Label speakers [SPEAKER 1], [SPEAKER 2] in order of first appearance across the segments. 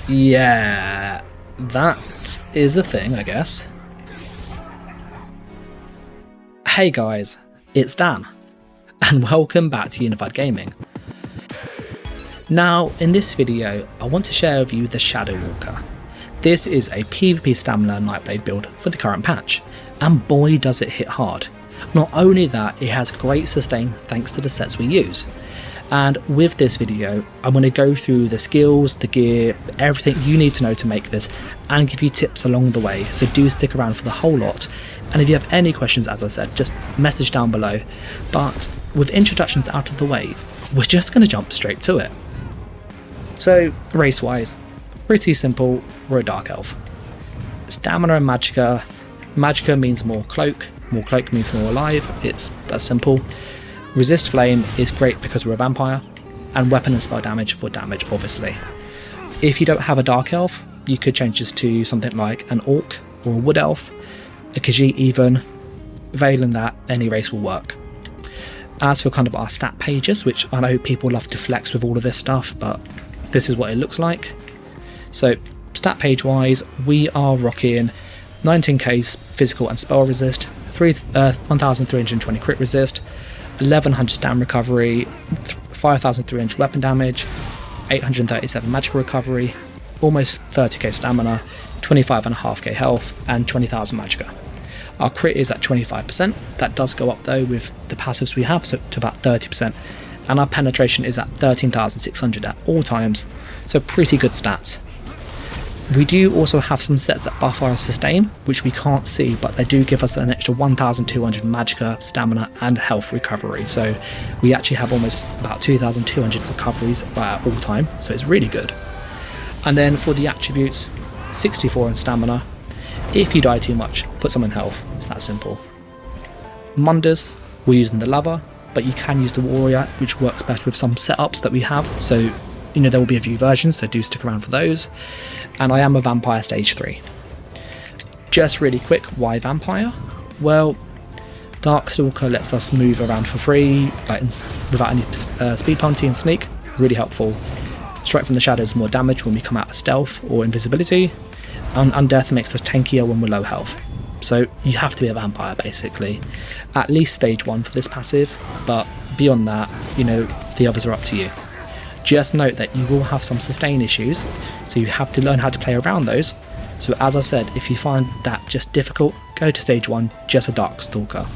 [SPEAKER 1] Yeah, that is a thing, I guess. Hey guys, it's Dan, and welcome back to Unified Gaming. Now, in this video, I want to share with you the Shadow Walker. This is a PvP Stamina Nightblade build for the current patch, and boy does it hit hard. Not only that, it has great sustain thanks to the sets we use. And with this video, I'm going to go through the skills, the gear, everything you need to know to make this, and give you tips along the way, so do stick around for the whole lot. And if you have any questions, as I said, just message down below. But with introductions out of the way, we're just going to jump straight to it. So, race-wise, pretty simple, we're a Dark Elf. Stamina and Magicka. Magicka means more cloak means more alive, it's that simple. Resist Flame is great because we're a vampire, and weapon and spell damage for damage, obviously. If you don't have a Dark Elf, you could change this to something like an Orc or a Wood Elf, a Khajiit even. Failing that, any race will work. As for kind of our stat pages, which I know people love to flex with all of this stuff, but this is what it looks like. So stat page wise, we are rocking 19k physical and spell resist, 1320 crit resist, 1100 stam recovery, 5300 weapon damage, 837 magical recovery, almost 30k stamina, 25.5k health, and 20,000 magicka. Our crit is at 25%, that does go up though with the passives we have, so to about 30%, and our penetration is at 13,600 at all times, so pretty good stats. We do also have some sets that buff our sustain, which we can't see, but they do give us an extra 1,200 magicka, stamina and health recovery, so we actually have almost about 2,200 recoveries at all time, so it's really good. And then for the attributes, 64 in stamina. If you die too much, put some in health, it's that simple. Mundus, we're using the lover, but you can use the warrior, which works best with some setups that we have, so you know there will be a few versions, so do stick around for those. And I am a vampire stage 3. Just really quick, why vampire? Well, Darkstalker lets us move around for free, like without any speed penalty and sneak, really helpful. Strike from the shadows, more damage when we come out of stealth or invisibility, and Undeath makes us tankier when we're low health. So you have to be a vampire basically, at least stage 1 for this passive, but beyond that, you know, the others are up to you. Just note that you will have some sustain issues, so you have to learn how to play around those. So as I said, if you find that just difficult, go to stage 1, just a Darkstalker.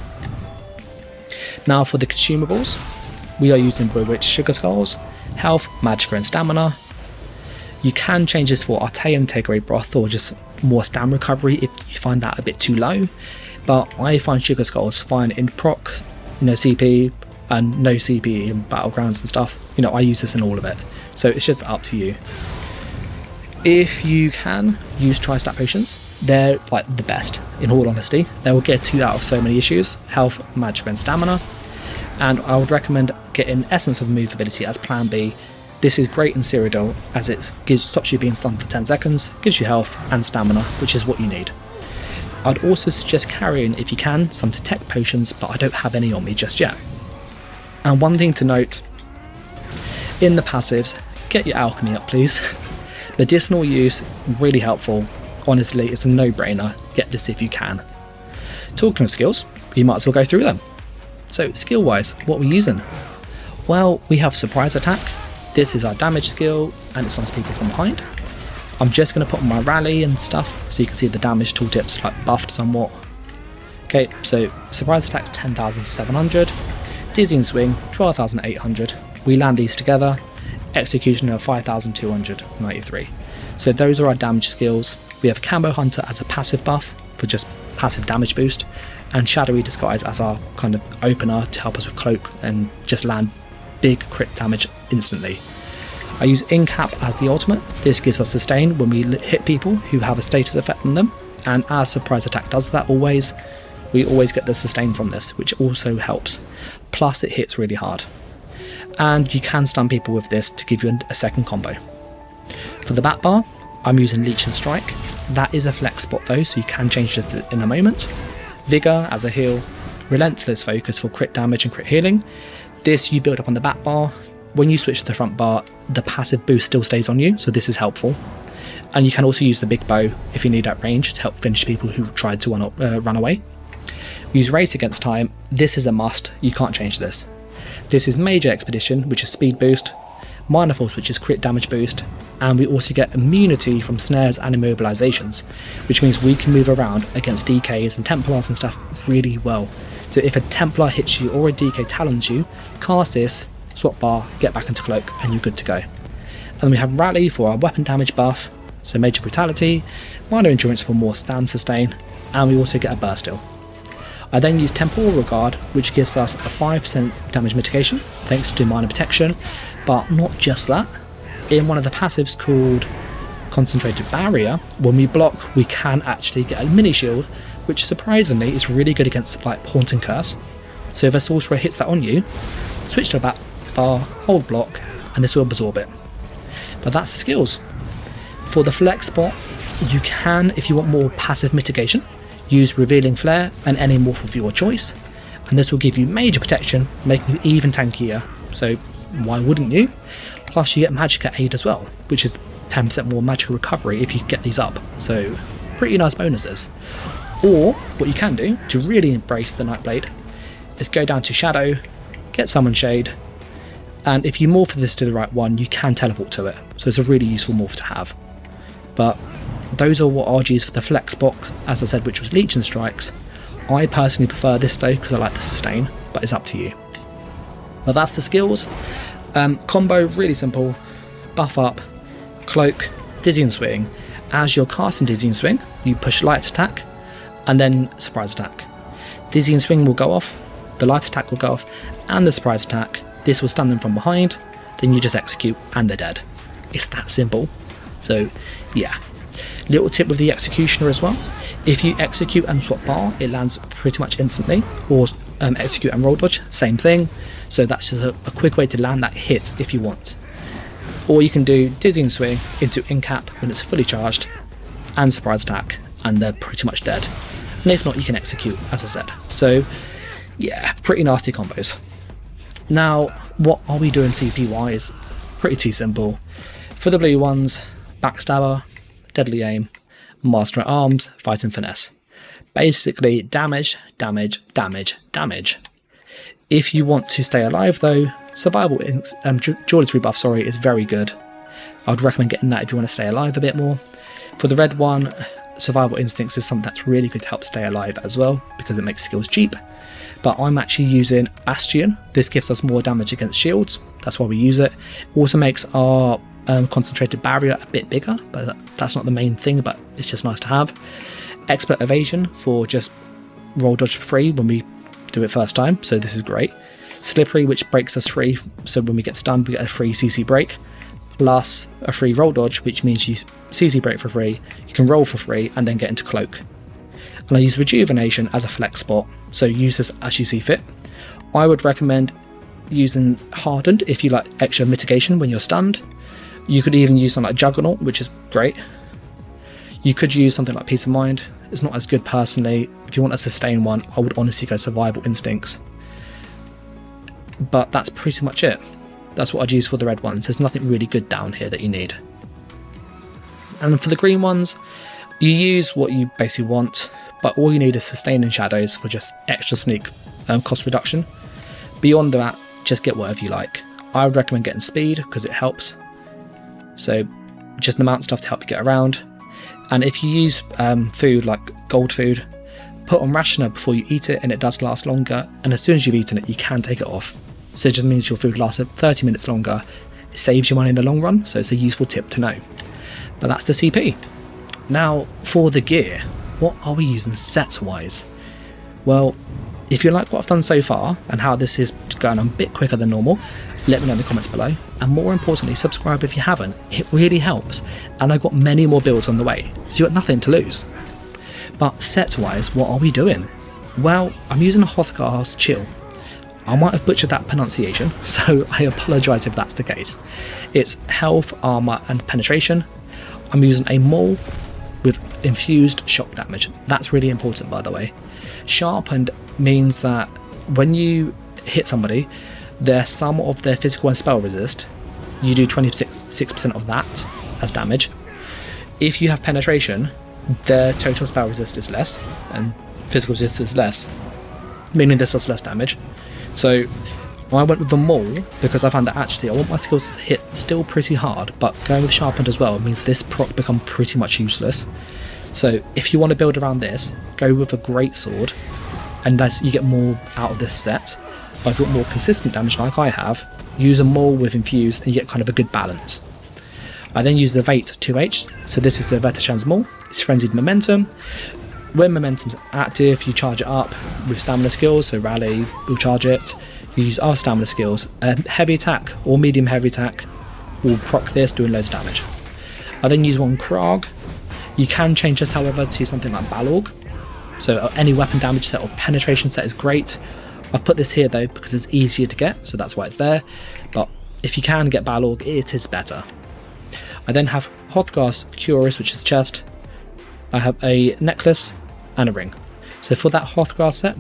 [SPEAKER 1] Now for the consumables, we are using Bewitched Sugar Skulls, health, magicka and stamina. You can change this for Artea and take away broth, or just more stam recovery if you find that a bit too low, but I find Sugar Skulls fine in proc, you know, CP, and no CP in battlegrounds and stuff. You know, I use this in all of it, so it's just up to you. If you can, use tri-stat potions. They're like the best, in all honesty. They will get you out of so many issues: health, magicka and stamina. And I would recommend getting Essence of Movability as plan B. This is great in Cyrodiil, as it stops you being stunned for 10 seconds, gives you health and stamina, which is what you need. I'd also suggest carrying, if you can, some Detect potions, but I don't have any on me just yet. And one thing to note, in the passives, get your alchemy up please. Medicinal use, really helpful. Honestly, it's a no-brainer, get this if you can. Talking of skills, you might as well go through them. So skill wise, what we're using? Well, we have Surprise Attack. This is our damage skill, and it stuns people from behind. I'm just going to put on my rally and stuff, so you can see the damage tooltips like buffed somewhat. Okay, so Surprise Attack's 10,700. Dizzying Swing, 12,800. We land these together. Executioner, 5,293. So those are our damage skills. We have Camo Hunter as a passive buff for just passive damage boost, and Shadowy Disguise as our kind of opener to help us with cloak and just land big crit damage instantly. I use Incap as the ultimate. This gives us sustain when we hit people who have a status effect on them, and as Surprise Attack does that always, we always get the sustain from this, which also helps. Plus it hits really hard. And you can stun people with this to give you a second combo. For the bat bar, I'm using Leech and Strike. That is a flex spot though, so you can change it in a moment. Vigor as a heal, Relentless Focus for crit damage and crit healing. This you build up on the bat bar. When you switch to the front bar, the passive boost still stays on you, so this is helpful. And you can also use the big bow if you need at range to help finish people who tried to run away. Use race against time. This is a must, you can't change this. This is major expedition, which is speed boost, minor force, which is crit damage boost, and we also get immunity from snares and immobilizations, which means we can move around against DKs and Templars and stuff really well. So if a Templar hits you or a DK talons you, cast this, swap bar, get back into cloak, and you're good to go. And then we have rally for our weapon damage buff, so major brutality, minor endurance for more stam sustain, and we also get a burst heal. I then use temporal regard, which gives us a 5% damage mitigation thanks to minor protection, but not just that. In one of the passives called concentrated barrier, when we block we can actually get a mini shield, which surprisingly is really good against like haunting curse. So if a sorcerer hits that on you, switch to a back bar, hold block, and this will absorb it. But that's the skills. For the flex spot, you can, if you want more passive mitigation, use revealing flare and any morph of your choice, and this will give you major protection, making you even tankier, so why wouldn't you? Plus you get Magicka aid as well, which is 10% more magical recovery if you get these up, so pretty nice bonuses. Or what you can do to really embrace the Nightblade is go down to Shadow, get Summon Shade, and if you morph this to the right one you can teleport to it, so it's a really useful morph to have. But those are what RGs for the flex box, as I said, which was Leech and Strikes. I personally prefer this though because I like the sustain, but it's up to you. But that's the skills. Combo, really simple. Buff up, cloak, Dizzying Swing. As you're casting Dizzying Swing, you push light attack and then surprise attack. Dizzying Swing will go off, the light attack will go off, and the surprise attack. This will stun them from behind, then you just execute and they're dead. It's that simple. So yeah. Little tip with the executioner as well, if you execute and swap bar it lands pretty much instantly, or execute and roll dodge, same thing, so that's just a quick way to land that hit if you want. Or you can do Dizzying Swing into incap when it's fully charged and surprise attack and they're pretty much dead, and if not you can execute as I said. So yeah, pretty nasty combos. Now what are we doing CP wise? Pretty simple. For the blue ones, Backstabber, Deadly Aim, Master at Arms, Fight and Finesse. Basically damage, damage, damage, damage. If you want to stay alive though, Survival Duality buff is very good. I would recommend getting that if you want to stay alive a bit more. For the red one, Survival Instincts is something that's really good to help stay alive as well, because it makes skills cheap. But I'm actually using Bastion. This gives us more damage against shields, that's why we use it. Also makes our concentrated barrier a bit bigger, but that's not the main thing, but it's just nice to have. Expert Evasion for just roll dodge free when we do it first time, so this is great. Slippery, which breaks us free, so when we get stunned we get a free CC break, plus a free roll dodge, which means you CC break for free, you can roll for free and then get into cloak. And I use Rejuvenation as a flex spot, so use this as you see fit. I would recommend using Hardened if you like extra mitigation when you're stunned. You could even use something like Juggernaut, which is great. You could use something like Peace of Mind. It's not as good personally. If you want a sustain one, I would honestly go Survival Instincts. But that's pretty much it. That's what I'd use for the red ones. There's nothing really good down here that you need. And for the green ones, you use what you basically want, but all you need is Sustain and Shadows for just extra sneak cost reduction. Beyond that, just get whatever you like. I would recommend getting Speed because it helps. So just the amount of stuff to help you get around. And if you use food like gold food, put on Rationer before you eat it and it does last longer, and as soon as you've eaten it you can take it off. So it just means your food lasts 30 minutes longer. It saves you money in the long run, so it's a useful tip to know. But that's the CP. Now for the gear, what are we using set wise? Well, if you like what I've done so far and how this is going on a bit quicker than normal, let me know in the comments below, and more importantly subscribe if you haven't. It really helps, and I've got many more builds on the way, so you've got nothing to lose. But set wise, what are we doing? Well, I'm using a Hrothgar's Chill. I might have butchered that pronunciation, so I apologise if that's the case. It's health, armour and penetration. I'm using a maul with infused shock damage. That's really important, by the way. Sharpened means that when you hit somebody, their sum of their physical and spell resist, you do 26% of that as damage. If you have penetration, their total spell resist is less, and physical resist is less, meaning this does less damage. So I went with the maul because I found that actually I want my skills to hit still pretty hard, but going with sharpened as well means this proc become pretty much useless. So if you want to build around this, go with a great sword, and as you get more out of this set. But if you want more consistent damage like I have, use a maul with infuse and you get kind of a good balance. I then use the Vate 2H, so this is the Veteran's Maul. It's Frenzied Momentum. When Momentum's active, you charge it up with stamina skills, so Rally will charge it. You use other stamina skills. Heavy attack or medium heavy attack will proc this, doing loads of damage. I then use one Krog. You can change this, however, to something like Balorg. So any weapon damage set or penetration set is great. I've put this here though because it's easier to get, so that's why it's there. But if you can get Balorg, it is better. I then have Hrothgar's Cuirass, which is the chest. I have a necklace and a ring. So for that Hrothgar set,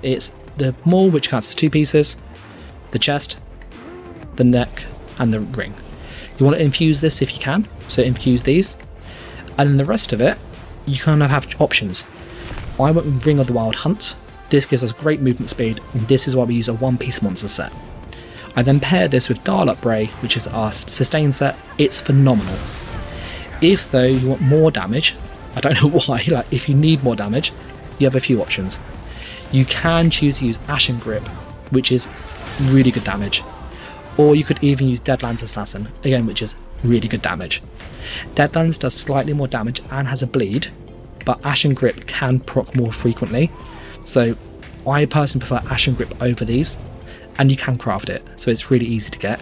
[SPEAKER 1] it's the maul, which counts as 2 pieces, the chest, the neck, and the ring. You want to infuse this if you can, so infuse these. And then the rest of it, you kind of have options. I went with Ring of the Wild Hunt. This gives us great movement speed, and this is why we use a 1-piece monster set. I then paired this with Darluck Bray, which is our sustain set. It's phenomenal. If though you want more damage, I don't know why, like if you need more damage, you have a few options. You can choose to use Ashen Grip, which is really good damage. Or you could even use Deadlands Assassin, again, which is really good damage. Deadlands does slightly more damage and has a bleed, but Ashen Grip can proc more frequently. So I personally prefer Ashen Grip over these, and you can craft it, so it's really easy to get.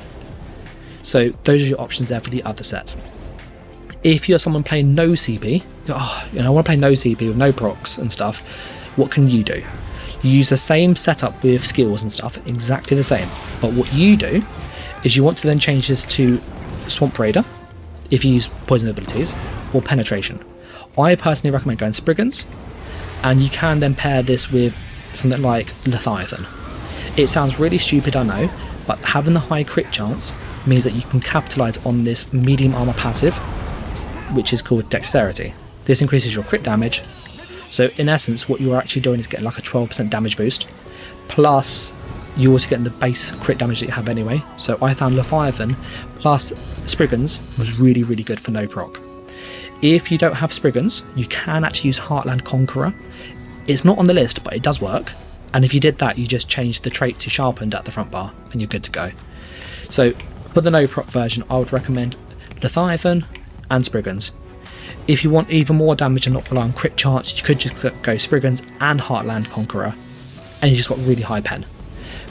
[SPEAKER 1] So those are your options there for the other set. If you're someone playing no CP, I want to play no CP with no procs and stuff, what can you do? You use the same setup with skills and stuff, exactly the same, but what you do is you want to then change this to Swamp Raider, if you use poison abilities, or penetration. I personally recommend going Spriggans, and you can then pair this with something like Leviathan. It sounds really stupid, I know, but having the high crit chance means that you can capitalise on this medium armour passive, which is called Dexterity. This increases your crit damage, so in essence what you're actually doing is getting like a 12% damage boost, plus you also get the base crit damage that you have anyway. So I found Leviathan plus Spriggans was really, really good for no proc. If you don't have Spriggans, you can actually use Heartland Conqueror. It's not on the list, but it does work. And if you did that, you just change the trait to Sharpened at the front bar, and you're good to go. So for the no proc version, I would recommend Leviathan and Spriggans. If you want even more damage and not rely on crit chance, you could just go Spriggans and Heartland Conqueror, and you just got really high pen.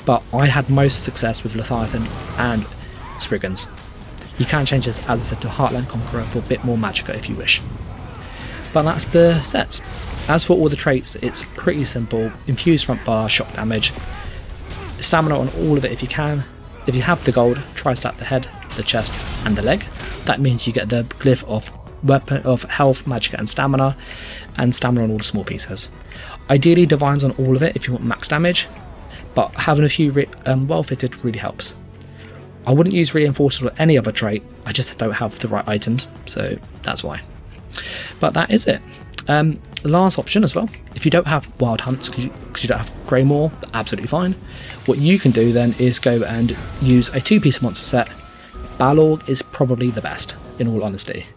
[SPEAKER 1] But I had most success with Leviathan and Spriggans. You can change this, as I said, to Heartland Conqueror for a bit more magicka if you wish. But that's the sets. As for all the traits, it's pretty simple. Infuse front bar, shock damage, stamina on all of it if you can. If you have the gold, try stack the head, the chest and the leg. That means you get the glyph of weapon of health, magicka and stamina on all the small pieces. Ideally divines on all of it if you want max damage, but having a few well fitted really helps. I wouldn't use reinforced or any other trait, I just don't have the right items, so that's why. But that is it. Last option as well, if you don't have Wild Hunts because you don't have Greymoor, absolutely fine. What you can do then is go and use a 2-piece monster set. Balorg is probably the best, in all honesty.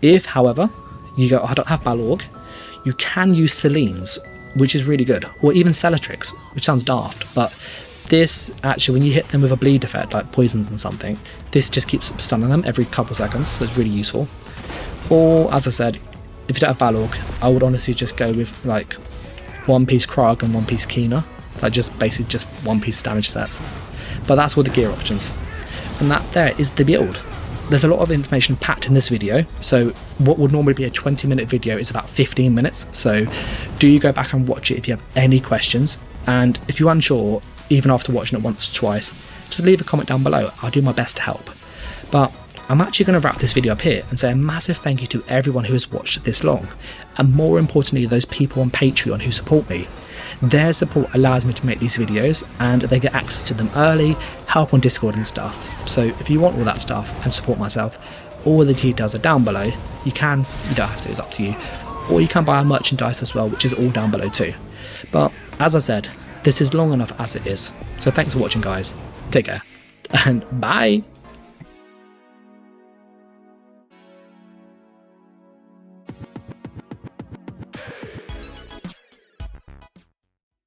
[SPEAKER 1] If, however, you go, I don't have Balorg, you can use Selene, which is really good, or even Cellatrix, which sounds daft, but this actually, when you hit them with a bleed effect, like poisons and something, this just keeps stunning them every couple seconds, so it's really useful. Or, as I said, if you don't have Balorg, I would honestly just go with like 1-piece Krog and 1-piece Kina, like just basically just 1-piece damage sets. But that's all the gear options. And that there is the build. There's a lot of information packed in this video, so what would normally be a 20-minute video is about 15 minutes, so do you go back and watch it if you have any questions, and if you're unsure, even after watching it once or twice, just leave a comment down below, I'll do my best to help. But I'm actually going to wrap this video up here and say a massive thank you to everyone who has watched this long, and more importantly those people on Patreon who support me. Their support allows me to make these videos and they get access to them early, help on Discord and stuff. So if you want all that stuff and support myself, all the details are down below. You don't have to, it's up to you. Or you can buy our merchandise as well, which is all down below too. But as I said, this is long enough as it is. So thanks for watching, guys. Take care and bye.